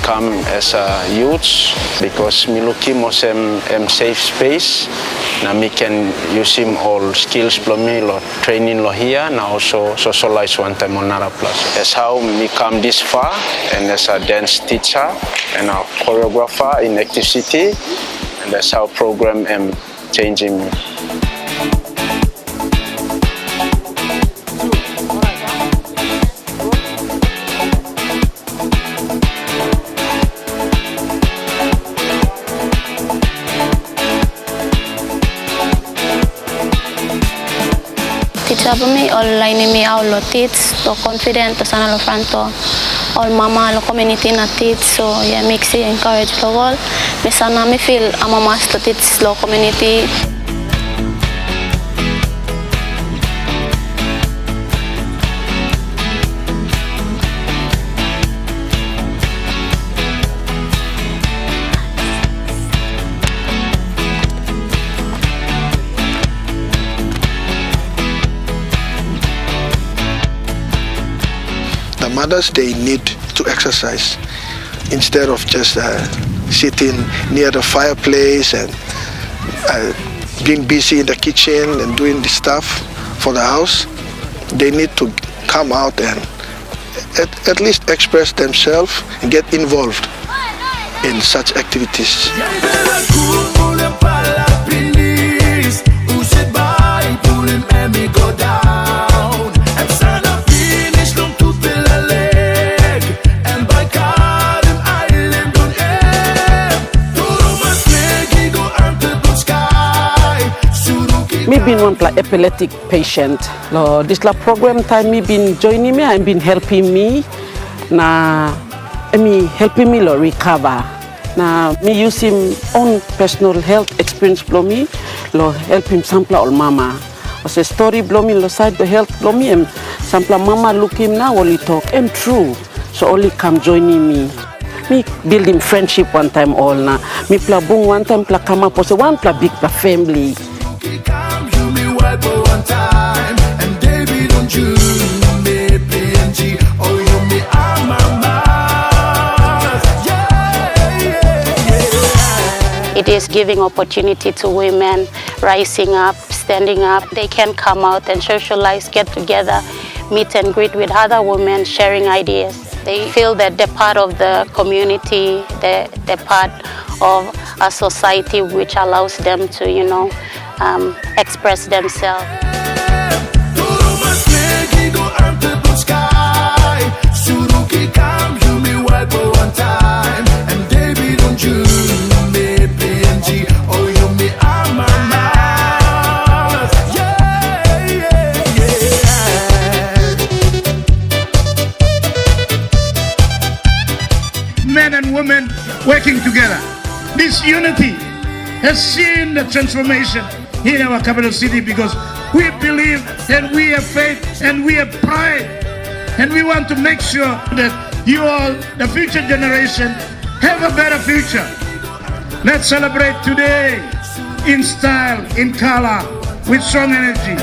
come as a youth because me looking mo safe space. Na me can use him all skills for me, lo training lo here, now also socialize one time on Nara Plus. That's how me come this far, and as a dance teacher and a choreographer in Active City, and that's how program am changing me. Teacher me online me out lo teach to confident to sana lo franto all mama lo community na teach so yeah makes it encourage lo all me sana me feel I'm a master teach lo community. Mothers, they need to exercise instead of just sitting near the fireplace and being busy in the kitchen and doing the stuff for the house. They need to come out and at least express themselves and get involved in such activities. Me been one epileptic patient. This program time me been joining me and been helping me. Helping me recover. Me use him own personal health experience for me. Help him sample all mama. As a story blow me side the health blow me and sample mama look him now only talk. I'm true. So only come joining me. Me building friendship one time all na. Me pla bung one time pla come up was one pla big pla family. It is giving opportunity to women rising up, standing up. They can come out and socialize, get together, meet and greet with other women, sharing ideas. They feel that they're part of the community, they're part of a society which allows them to, express themselves. Men and women working together. This unity has seen the transformation in our capital city because we believe and we have faith and we have pride and we want to make sure that you all, the future generation, have a better future. Let's celebrate today in style, in color, with strong energy.